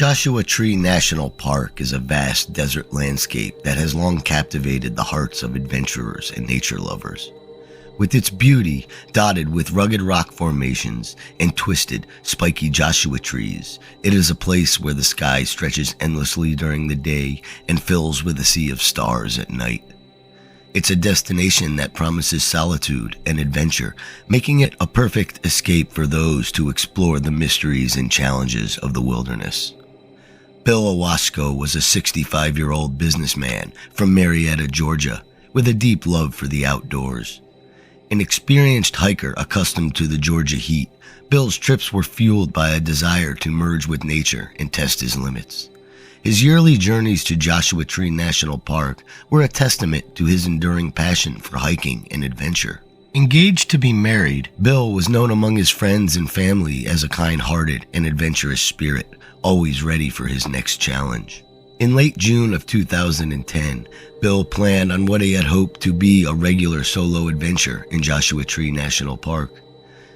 Joshua Tree National Park is a vast desert landscape that has long captivated the hearts of adventurers and nature lovers. With its beauty dotted with rugged rock formations and twisted, spiky Joshua trees, it is a place where the sky stretches endlessly during the day and fills with a sea of stars at night. It's a destination that promises solitude and adventure, making it a perfect escape for those to explore the mysteries and challenges of the wilderness. Bill Ewasko was a 65-year-old businessman from Marietta, Georgia, with a deep love for the outdoors. An experienced hiker accustomed to the Georgia heat, Bill's trips were fueled by a desire to merge with nature and test his limits. His yearly journeys to Joshua Tree National Park were a testament to his enduring passion for hiking and adventure. Engaged to be married, Bill was known among his friends and family as a kind-hearted and adventurous spirit, always ready for his next challenge. In late June of 2010, Bill planned on what he had hoped to be a regular solo adventure in Joshua Tree National Park.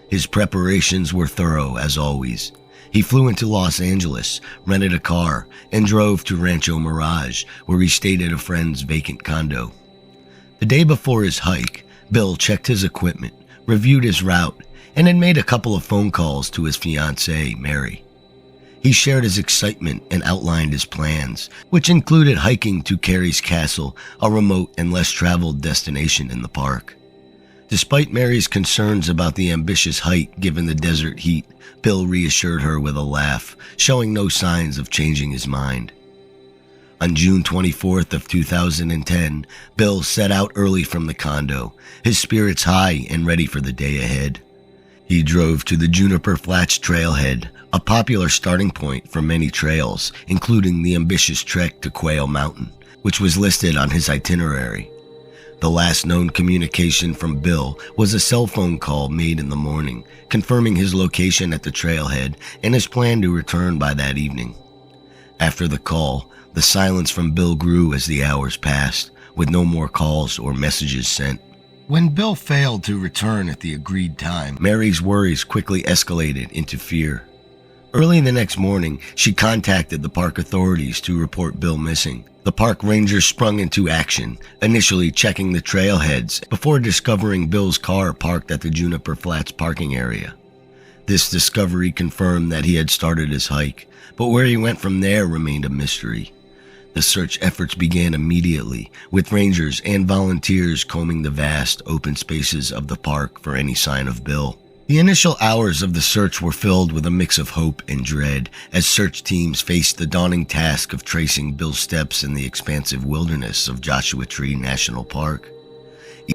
His preparations were thorough as always. He flew into Los Angeles, rented a car, and drove to Rancho Mirage, where he stayed at a friend's vacant condo. The day before his hike, Bill checked his equipment, reviewed his route, and had made a couple of phone calls to his fiancée, Mary. He shared his excitement and outlined his plans, which included hiking to Carey's Castle, a remote and less traveled destination in the park. Despite Mary's concerns about the ambitious hike given the desert heat, Bill reassured her with a laugh, showing no signs of changing his mind. On June 24th of 2010, Bill set out early from the condo, his spirits high and ready for the day ahead. He drove to the Juniper Flats trailhead, a popular starting point for many trails, including the ambitious trek to Quail Mountain, which was listed on his itinerary. The last known communication from Bill was a cell phone call made in the morning, confirming his location at the trailhead and his plan to return by that evening. After the call, the silence from Bill grew as the hours passed, with no more calls or messages sent. When Bill failed to return at the agreed time, Mary's worries quickly escalated into fear. Early the next morning, she contacted the park authorities to report Bill missing. The park rangers sprung into action, initially checking the trailheads before discovering Bill's car parked at the Juniper Flats parking area. This discovery confirmed that he had started his hike, but where he went from there remained a mystery. The search efforts began immediately, with rangers and volunteers combing the vast, open spaces of the park for any sign of Bill. The initial hours of the search were filled with a mix of hope and dread as search teams faced the daunting task of tracing Bill's steps in the expansive wilderness of Joshua Tree National Park.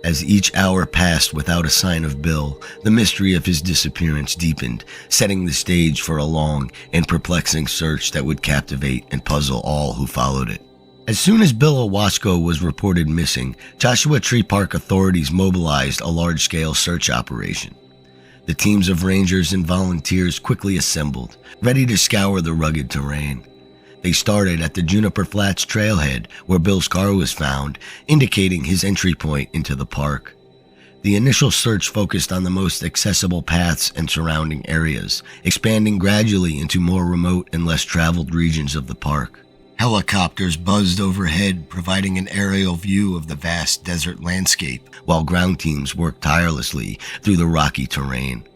As each hour passed without a sign of Bill, the mystery of his disappearance deepened, setting the stage for a long and perplexing search that would captivate and puzzle all who followed it. As soon as Bill Ewasko was reported missing, Joshua Tree Park authorities mobilized a large-scale search operation. The teams of rangers and volunteers quickly assembled, ready to scour the rugged terrain. They started at the Juniper Flats trailhead, where Bill's car was found, indicating his entry point into the park. The initial search focused on the most accessible paths and surrounding areas, expanding gradually into more remote and less traveled regions of the park. Helicopters buzzed overhead, providing an aerial view of the vast desert landscape, while ground teams worked tirelessly through the rocky terrain.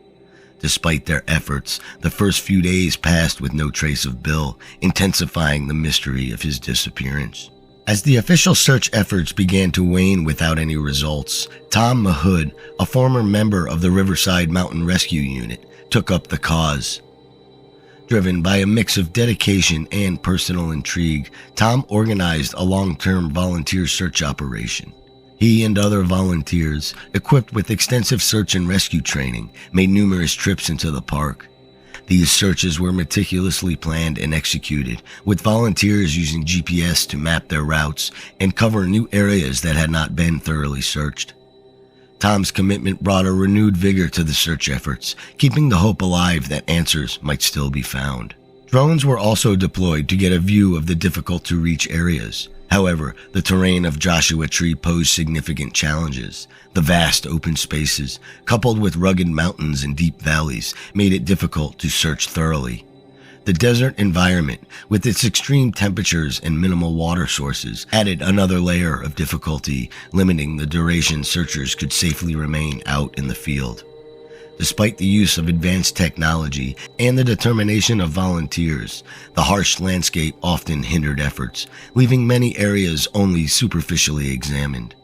Despite their efforts, the first few days passed with no trace of Bill, intensifying the mystery of his disappearance. As the official search efforts began to wane without any results, Tom Mahood, a former member of the Riverside Mountain Rescue Unit, took up the cause. Driven by a mix of dedication and personal intrigue, Tom organized a long-term volunteer search operation. He and other volunteers, equipped with extensive search and rescue training, made numerous trips into the park. These searches were meticulously planned and executed, with volunteers using GPS to map their routes and cover new areas that had not been thoroughly searched. Tom's commitment brought a renewed vigor to the search efforts, keeping the hope alive that answers might still be found. Drones were also deployed to get a view of the difficult-to-reach areas. However, the terrain of Joshua Tree posed significant challenges. The vast open spaces, coupled with rugged mountains and deep valleys, made it difficult to search thoroughly. The desert environment, with its extreme temperatures and minimal water sources, added another layer of difficulty, limiting the duration searchers could safely remain out in the field. Despite the use of advanced technology and the determination of volunteers, the harsh landscape often hindered efforts, leaving many areas only superficially examined.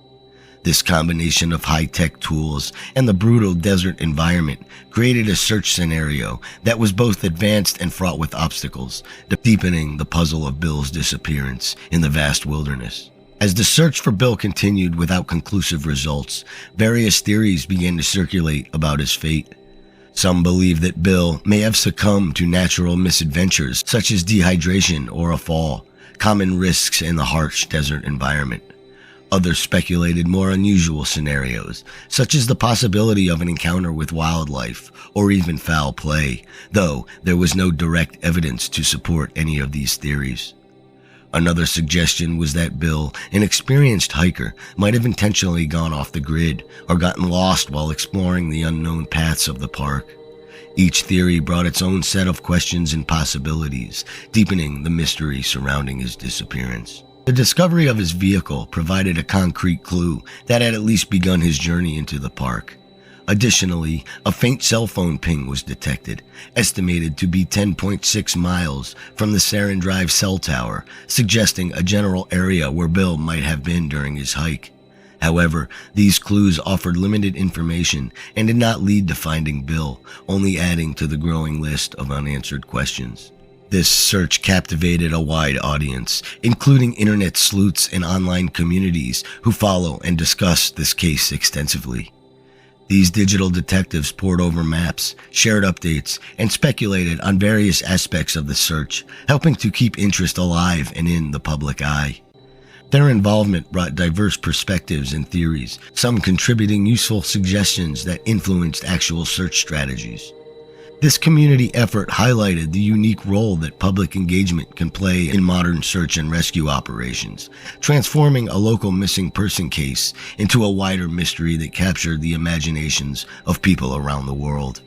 This combination of high-tech tools and the brutal desert environment created a search scenario that was both advanced and fraught with obstacles, deepening the puzzle of Bill's disappearance in the vast wilderness. As the search for Bill continued without conclusive results, various theories began to circulate about his fate. Some believe that Bill may have succumbed to natural misadventures such as dehydration or a fall, common risks in the harsh desert environment. Others speculated more unusual scenarios, such as the possibility of an encounter with wildlife or even foul play, though there was no direct evidence to support any of these theories. Another suggestion was that Bill, an experienced hiker, might have intentionally gone off the grid or gotten lost while exploring the unknown paths of the park. Each theory brought its own set of questions and possibilities, deepening the mystery surrounding his disappearance. The discovery of his vehicle provided a concrete clue that had at least begun his journey into the park. Additionally, a faint cell phone ping was detected, estimated to be 10.6 miles from the Sarin Drive cell tower, suggesting a general area where Bill might have been during his hike. However, these clues offered limited information and did not lead to finding Bill, only adding to the growing list of unanswered questions. This search captivated a wide audience, including internet sleuths and online communities who follow and discuss this case extensively. These digital detectives pored over maps, shared updates, and speculated on various aspects of the search, helping to keep interest alive and in the public eye. Their involvement brought diverse perspectives and theories, some contributing useful suggestions that influenced actual search strategies. This community effort highlighted the unique role that public engagement can play in modern search and rescue operations, transforming a local missing person case into a wider mystery that captured the imaginations of people around the world.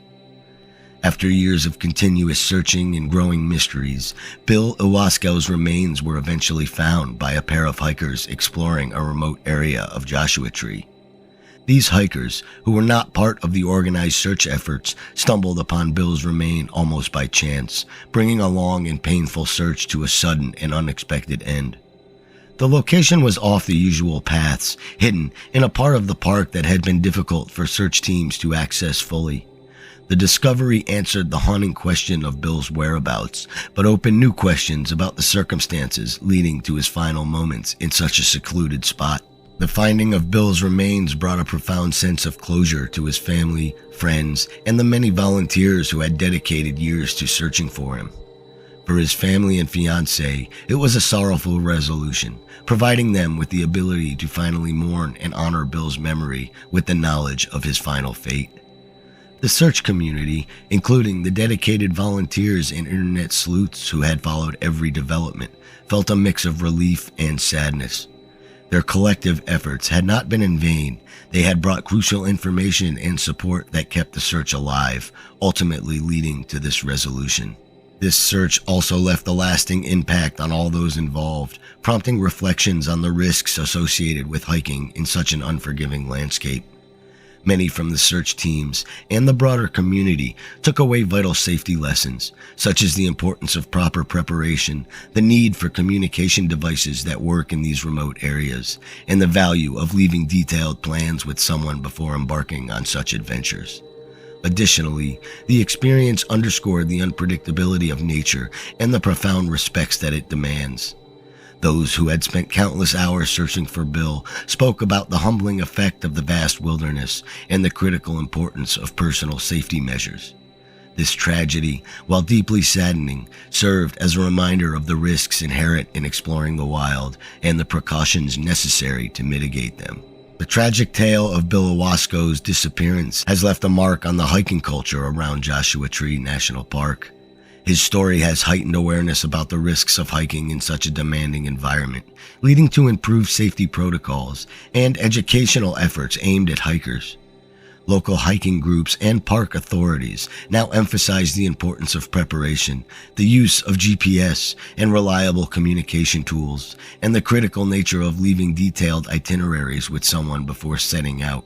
After years of continuous searching and growing mysteries, Bill Ewasko's remains were eventually found by a pair of hikers exploring a remote area of Joshua Tree. These hikers, who were not part of the organized search efforts, stumbled upon Bill's remain almost by chance, bringing a long and painful search to a sudden and unexpected end. The location was off the usual paths, hidden in a part of the park that had been difficult for search teams to access fully. The discovery answered the haunting question of Bill's whereabouts, but opened new questions about the circumstances leading to his final moments in such a secluded spot. The finding of Bill's remains brought a profound sense of closure to his family, friends, and the many volunteers who had dedicated years to searching for him. For his family and fiancée, it was a sorrowful resolution, providing them with the ability to finally mourn and honor Bill's memory with the knowledge of his final fate. The search community, including the dedicated volunteers and internet sleuths who had followed every development, felt a mix of relief and sadness. Their collective efforts had not been in vain. They had brought crucial information and support that kept the search alive, ultimately leading to this resolution. This search also left a lasting impact on all those involved, prompting reflections on the risks associated with hiking in such an unforgiving landscape. Many from the search teams and the broader community took away vital safety lessons, such as the importance of proper preparation, the need for communication devices that work in these remote areas, and the value of leaving detailed plans with someone before embarking on such adventures. Additionally, the experience underscored the unpredictability of nature and the profound respects that it demands. Those who had spent countless hours searching for Bill spoke about the humbling effect of the vast wilderness and the critical importance of personal safety measures. This tragedy, while deeply saddening, served as a reminder of the risks inherent in exploring the wild and the precautions necessary to mitigate them. The tragic tale of Bill Ewasko's disappearance has left a mark on the hiking culture around Joshua Tree National Park. His story has heightened awareness about the risks of hiking in such a demanding environment, leading to improved safety protocols and educational efforts aimed at hikers. Local hiking groups and park authorities now emphasize the importance of preparation, the use of GPS and reliable communication tools, and the critical nature of leaving detailed itineraries with someone before setting out.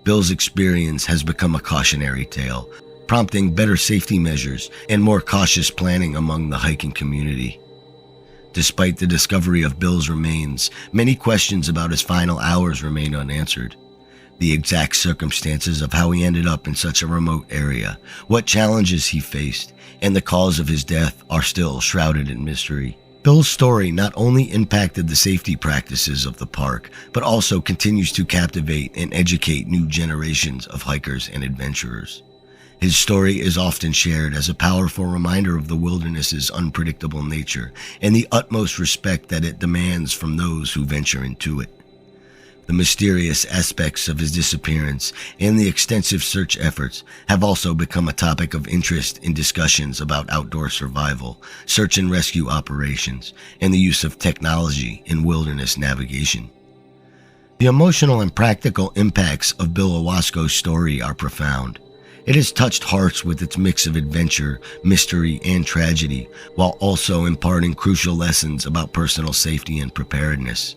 Bill's experience has become a cautionary tale, prompting better safety measures and more cautious planning among the hiking community. Despite the discovery of Bill's remains, many questions about his final hours remain unanswered. The exact circumstances of how he ended up in such a remote area, what challenges he faced, and the cause of his death are still shrouded in mystery. Bill's story not only impacted the safety practices of the park, but also continues to captivate and educate new generations of hikers and adventurers. His story is often shared as a powerful reminder of the wilderness's unpredictable nature and the utmost respect that it demands from those who venture into it. The mysterious aspects of his disappearance and the extensive search efforts have also become a topic of interest in discussions about outdoor survival, search and rescue operations, and the use of technology in wilderness navigation. The emotional and practical impacts of Bill Ewasko's story are profound. It has touched hearts with its mix of adventure, mystery, and tragedy, while also imparting crucial lessons about personal safety and preparedness.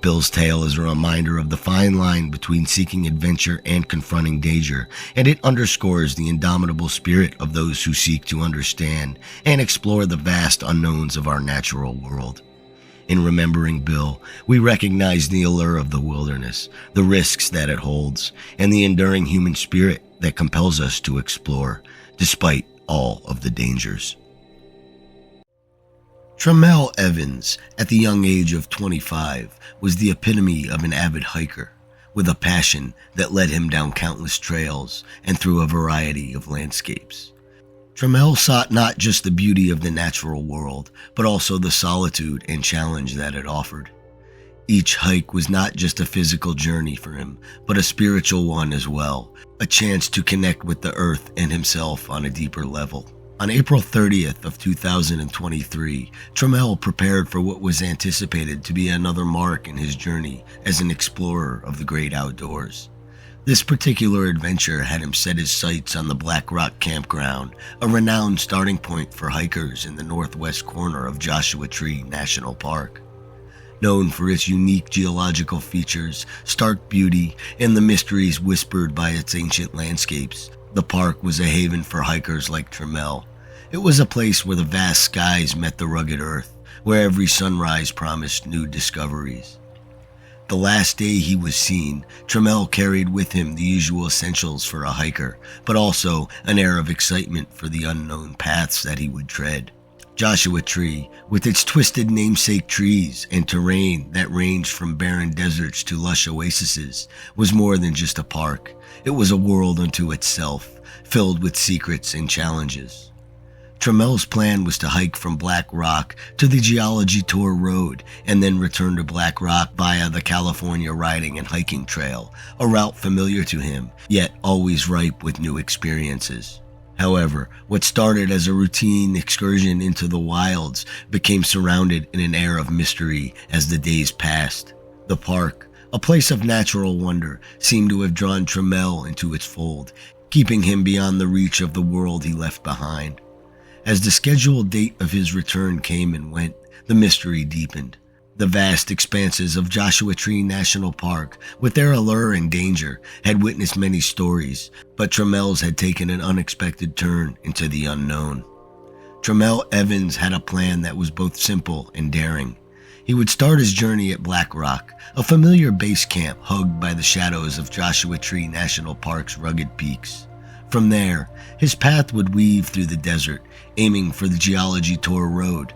Bill's tale is a reminder of the fine line between seeking adventure and confronting danger, and it underscores the indomitable spirit of those who seek to understand and explore the vast unknowns of our natural world. In remembering Bill, we recognize the allure of the wilderness, the risks that it holds, and the enduring human spirit that compels us to explore, despite all of the dangers. Trammell Evans, at the young age of 25, was the epitome of an avid hiker, with a passion that led him down countless trails and through a variety of landscapes. Trammell sought not just the beauty of the natural world, but also the solitude and challenge that it offered. Each hike was not just a physical journey for him, but a spiritual one as well, a chance to connect with the earth and himself on a deeper level. On April 30th of 2023, Trammell prepared for what was anticipated to be another mark in his journey as an explorer of the great outdoors. This particular adventure had him set his sights on the Black Rock Campground, a renowned starting point for hikers in the northwest corner of Joshua Tree National Park. Known for its unique geological features, stark beauty, and the mysteries whispered by its ancient landscapes, the park was a haven for hikers like Trammell. It was a place where the vast skies met the rugged earth, where every sunrise promised new discoveries. The last day he was seen, Trammell carried with him the usual essentials for a hiker, but also an air of excitement for the unknown paths that he would tread. Joshua Tree, with its twisted namesake trees and terrain that ranged from barren deserts to lush oases, was more than just a park. It was a world unto itself, filled with secrets and challenges. Trammell's plan was to hike from Black Rock to the Geology Tour Road and then return to Black Rock via the California Riding and Hiking Trail, a route familiar to him, yet always ripe with new experiences. However, what started as a routine excursion into the wilds became surrounded in an air of mystery as the days passed. The park, a place of natural wonder, seemed to have drawn Trammell into its fold, keeping him beyond the reach of the world he left behind. As the scheduled date of his return came and went, the mystery deepened. The vast expanses of Joshua Tree National Park, with their allure and danger, had witnessed many stories, but Trammell's had taken an unexpected turn into the unknown. Trammell Evans had a plan that was both simple and daring. He would start his journey at Black Rock, a familiar base camp hugged by the shadows of Joshua Tree National Park's rugged peaks. From there, his path would weave through the desert, aiming for the Geology Tour Road.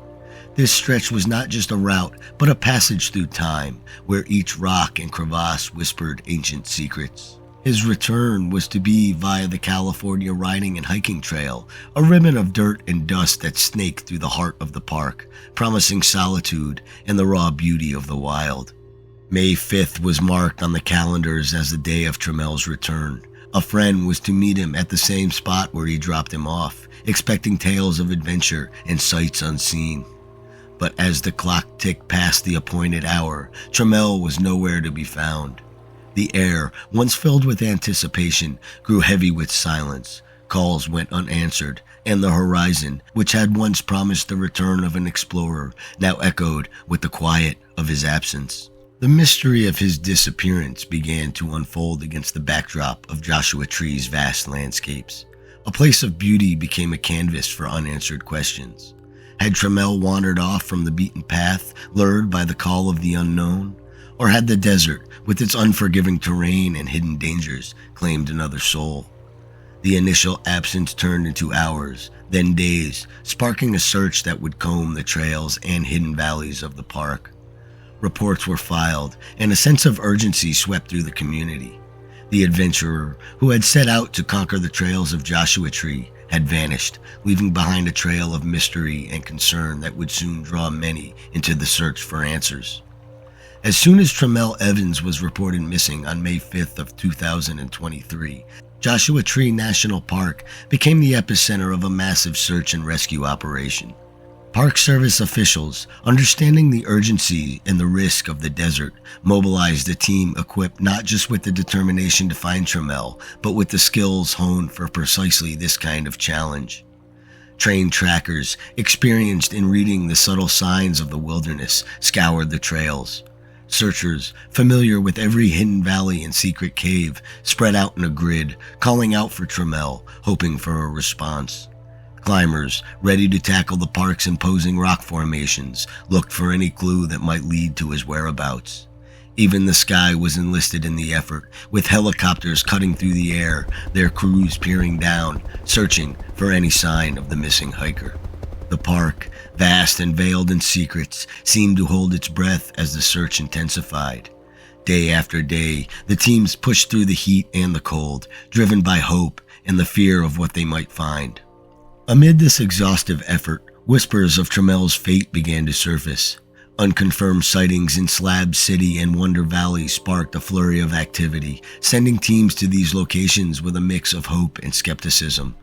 This stretch was not just a route, but a passage through time, where each rock and crevasse whispered ancient secrets. His return was to be via the California Riding and Hiking Trail, a ribbon of dirt and dust that snaked through the heart of the park, promising solitude and the raw beauty of the wild. May 5th was marked on the calendars as the day of Trammell's return. A friend was to meet him at the same spot where he dropped him off, expecting tales of adventure and sights unseen. But as the clock ticked past the appointed hour, Trammell was nowhere to be found. The air, once filled with anticipation, grew heavy with silence. Calls went unanswered, and the horizon, which had once promised the return of an explorer, now echoed with the quiet of his absence. The mystery of his disappearance began to unfold against the backdrop of Joshua Tree's vast landscapes. A place of beauty became a canvas for unanswered questions. Had Trammell wandered off from the beaten path, lured by the call of the unknown? Or had the desert, with its unforgiving terrain and hidden dangers, claimed another soul? The initial absence turned into hours, then days, sparking a search that would comb the trails and hidden valleys of the park. Reports were filed, and a sense of urgency swept through the community. The adventurer, who had set out to conquer the trails of Joshua Tree, had vanished, leaving behind a trail of mystery and concern that would soon draw many into the search for answers. As soon as Trammell Evans was reported missing on May 5th of 2023, Joshua Tree National Park became the epicenter of a massive search and rescue operation. Park Service officials, understanding the urgency and the risk of the desert, mobilized a team equipped not just with the determination to find Trammell, but with the skills honed for precisely this kind of challenge. Trained trackers, experienced in reading the subtle signs of the wilderness, scoured the trails. Searchers, familiar with every hidden valley and secret cave, spread out in a grid, calling out for Trammell, hoping for a response. Climbers, ready to tackle the park's imposing rock formations, looked for any clue that might lead to his whereabouts. Even the sky was enlisted in the effort, with helicopters cutting through the air, their crews peering down, searching for any sign of the missing hiker. The park, vast and veiled in secrets, seemed to hold its breath as the search intensified. Day after day, the teams pushed through the heat and the cold, driven by hope and the fear of what they might find. Amid this exhaustive effort, whispers of Trammell's fate began to surface. Unconfirmed sightings in Slab City and Wonder Valley sparked a flurry of activity, sending teams to these locations with a mix of hope and skepticism.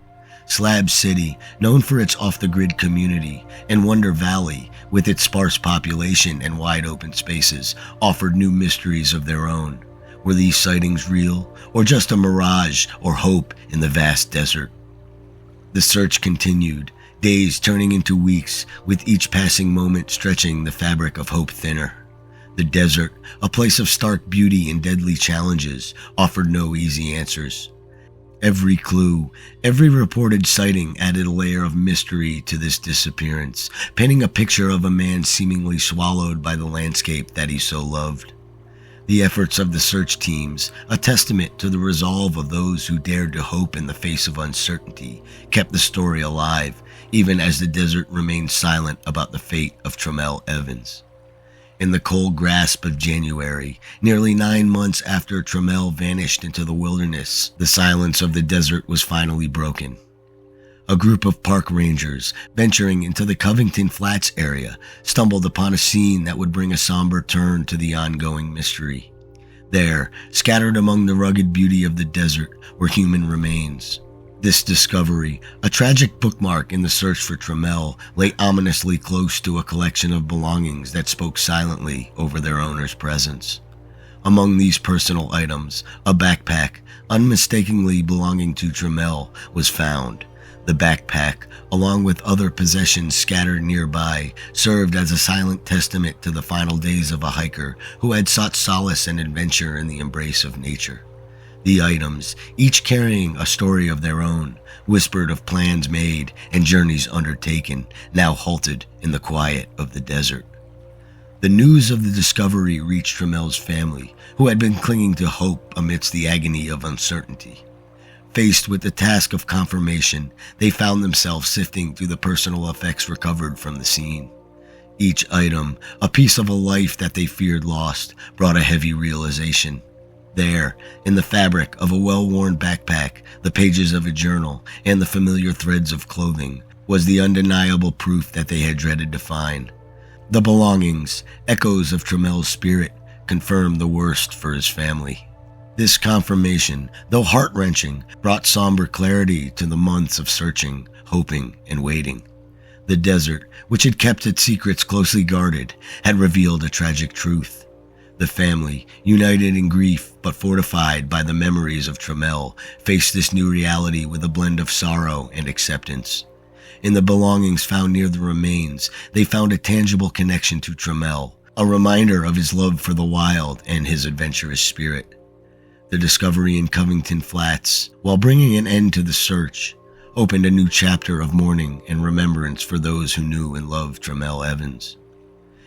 Slab City, known for its off-the-grid community, and Wonder Valley, with its sparse population and wide-open spaces, offered new mysteries of their own. Were these sightings real, or just a mirage or hope in the vast desert? The search continued, days turning into weeks, with each passing moment stretching the fabric of hope thinner. The desert, a place of stark beauty and deadly challenges, offered no easy answers. Every clue, every reported sighting added a layer of mystery to this disappearance, painting a picture of a man seemingly swallowed by the landscape that he so loved. The efforts of the search teams, a testament to the resolve of those who dared to hope in the face of uncertainty, kept the story alive, even as the desert remained silent about the fate of Trammell Evans. In the cold grasp of January, nearly 9 months after Trammell vanished into the wilderness, the silence of the desert was finally broken. A group of park rangers, venturing into the Covington Flats area, stumbled upon a scene that would bring a somber turn to the ongoing mystery. There, scattered among the rugged beauty of the desert, were human remains. This discovery, a tragic bookmark in the search for Trammell, lay ominously close to a collection of belongings that spoke silently over their owner's presence. Among these personal items, a backpack, unmistakably belonging to Trammell, was found. The backpack, along with other possessions scattered nearby, served as a silent testament to the final days of a hiker who had sought solace and adventure in the embrace of nature. The items, each carrying a story of their own, whispered of plans made and journeys undertaken, now halted in the quiet of the desert. The news of the discovery reached Trammell's family, who had been clinging to hope amidst the agony of uncertainty. Faced with the task of confirmation, they found themselves sifting through the personal effects recovered from the scene. Each item, a piece of a life that they feared lost, brought a heavy realization. There, in the fabric of a well-worn backpack, the pages of a journal, and the familiar threads of clothing, was the undeniable proof that they had dreaded to find. The belongings, echoes of Trammell's spirit, confirmed the worst for his family. This confirmation, though heart-wrenching, brought somber clarity to the months of searching, hoping, and waiting. The desert, which had kept its secrets closely guarded, had revealed a tragic truth. The family, united in grief but fortified by the memories of Trammell, faced this new reality with a blend of sorrow and acceptance. In the belongings found near the remains, they found a tangible connection to Trammell, a reminder of his love for the wild and his adventurous spirit. The discovery in Covington Flats, while bringing an end to the search, opened a new chapter of mourning and remembrance for those who knew and loved Trammell Evans.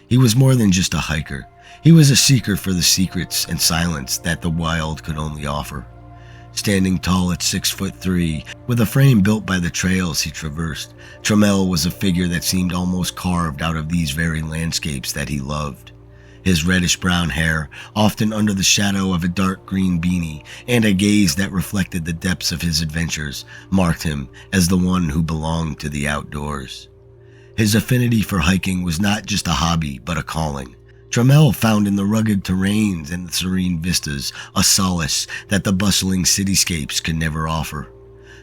He was more than just a hiker. He was a seeker for the secrets and silence that the wild could only offer. Standing tall at 6'3", with a frame built by the trails he traversed, Trammell was a figure that seemed almost carved out of these very landscapes that he loved. His reddish-brown hair, often under the shadow of a dark green beanie, and a gaze that reflected the depths of his adventures, marked him as the one who belonged to the outdoors. His affinity for hiking was not just a hobby, but a calling. Trammell found in the rugged terrains and the serene vistas a solace that the bustling cityscapes could never offer.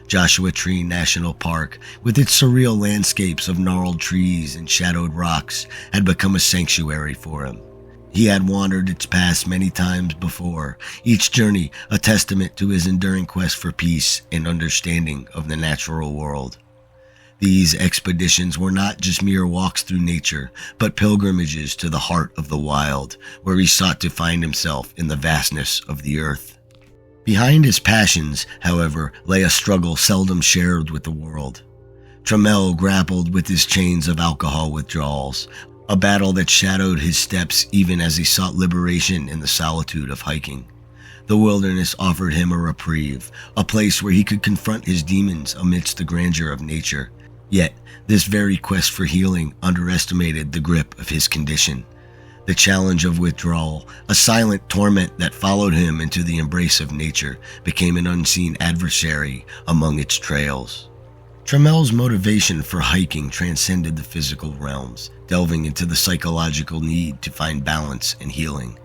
Joshua Tree National Park, with its surreal landscapes of gnarled trees and shadowed rocks, had become a sanctuary for him. He had wandered its paths many times before, each journey a testament to his enduring quest for peace and understanding of the natural world. These expeditions were not just mere walks through nature, but pilgrimages to the heart of the wild, where he sought to find himself in the vastness of the earth. Behind his passions, however, lay a struggle seldom shared with the world. Trammell grappled with his chains of alcohol withdrawals, a battle that shadowed his steps even as he sought liberation in the solitude of hiking. The wilderness offered him a reprieve, a place where he could confront his demons amidst the grandeur of nature. Yet, this very quest for healing underestimated the grip of his condition. The challenge of withdrawal, a silent torment that followed him into the embrace of nature, became an unseen adversary among its trails. Trammell's motivation for hiking transcended the physical realms, delving into the psychological need to find balance and healing.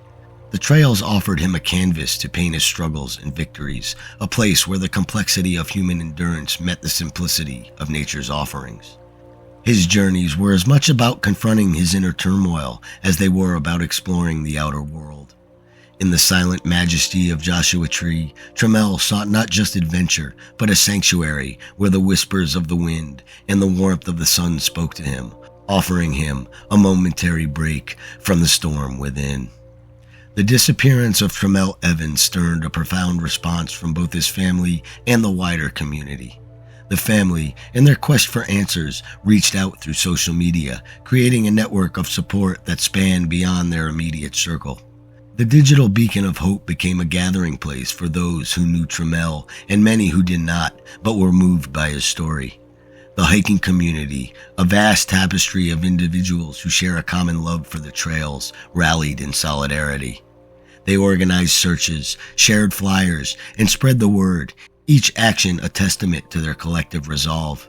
The trails offered him a canvas to paint his struggles and victories, a place where the complexity of human endurance met the simplicity of nature's offerings. His journeys were as much about confronting his inner turmoil as they were about exploring the outer world. In the silent majesty of Joshua Tree, Trammell sought not just adventure, but a sanctuary where the whispers of the wind and the warmth of the sun spoke to him, offering him a momentary break from the storm within. The disappearance of Trammell Evans stirred a profound response from both his family and the wider community. The family, in their quest for answers, reached out through social media, creating a network of support that spanned beyond their immediate circle. The digital beacon of hope became a gathering place for those who knew Trammell and many who did not, but were moved by his story. The hiking community, a vast tapestry of individuals who share a common love for the trails, rallied in solidarity. They organized searches, shared flyers, and spread the word, each action a testament to their collective resolve.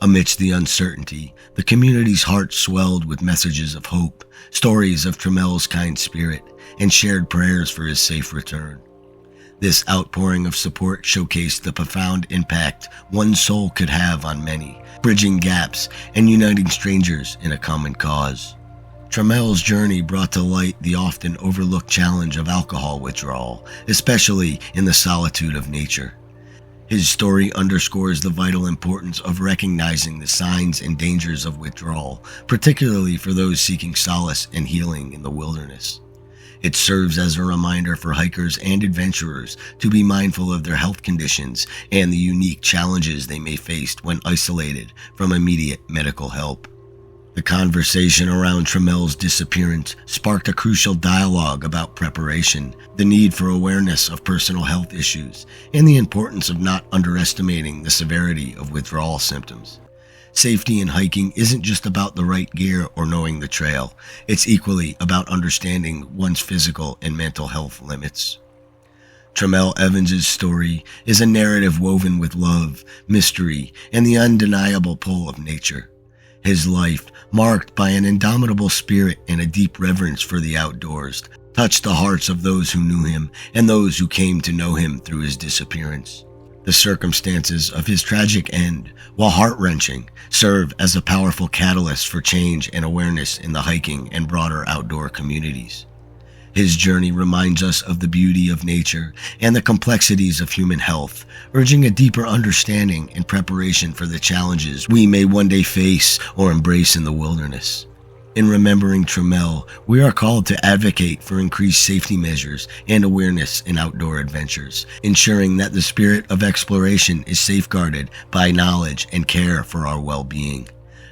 Amidst the uncertainty, the community's heart swelled with messages of hope, stories of Trammell's kind spirit, and shared prayers for his safe return. This outpouring of support showcased the profound impact one soul could have on many, bridging gaps and uniting strangers in a common cause. Trammell's journey brought to light the often overlooked challenge of alcohol withdrawal, especially in the solitude of nature. His story underscores the vital importance of recognizing the signs and dangers of withdrawal, particularly for those seeking solace and healing in the wilderness. It serves as a reminder for hikers and adventurers to be mindful of their health conditions and the unique challenges they may face when isolated from immediate medical help. The conversation around Trammell's disappearance sparked a crucial dialogue about preparation, the need for awareness of personal health issues, and the importance of not underestimating the severity of withdrawal symptoms. Safety in hiking isn't just about the right gear or knowing the trail. It's equally about understanding one's physical and mental health limits. Trammell Evans' story is a narrative woven with love, mystery, and the undeniable pull of nature. His life, marked by an indomitable spirit and a deep reverence for the outdoors, touched the hearts of those who knew him and those who came to know him through his disappearance. The circumstances of his tragic end, while heart-wrenching, serve as a powerful catalyst for change and awareness in the hiking and broader outdoor communities. His journey reminds us of the beauty of nature and the complexities of human health, urging a deeper understanding and preparation for the challenges we may one day face or embrace in the wilderness. In remembering Trammell, we are called to advocate for increased safety measures and awareness in outdoor adventures, ensuring that the spirit of exploration is safeguarded by knowledge and care for our well-being.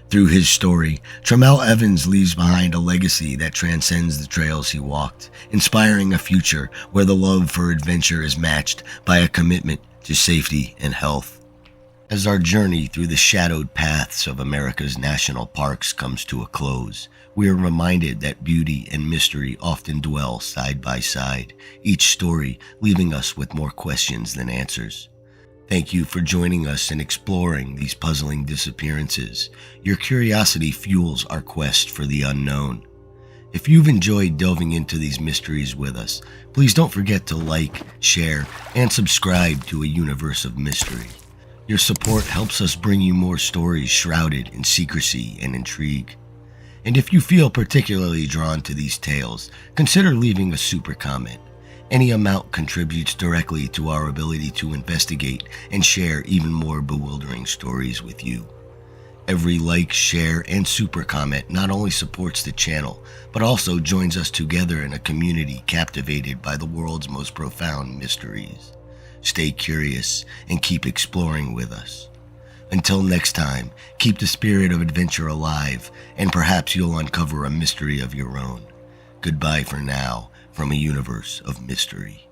Through his story, Trammell Evans leaves behind a legacy that transcends the trails he walked, inspiring a future where the love for adventure is matched by a commitment to safety and health. As our journey through the shadowed paths of America's national parks comes to a close, we are reminded that beauty and mystery often dwell side by side, each story leaving us with more questions than answers. Thank you for joining us in exploring these puzzling disappearances. Your curiosity fuels our quest for the unknown. If you've enjoyed delving into these mysteries with us, please don't forget to like, share, and subscribe to A Universe of Mystery. Your support helps us bring you more stories shrouded in secrecy and intrigue. And if you feel particularly drawn to these tales, consider leaving a super comment. Any amount contributes directly to our ability to investigate and share even more bewildering stories with you. Every like, share, and super comment not only supports the channel, but also joins us together in a community captivated by the world's most profound mysteries. Stay curious and keep exploring with us. Until next time, keep the spirit of adventure alive, and perhaps you'll uncover a mystery of your own. Goodbye for now, from A Universe of Mystery.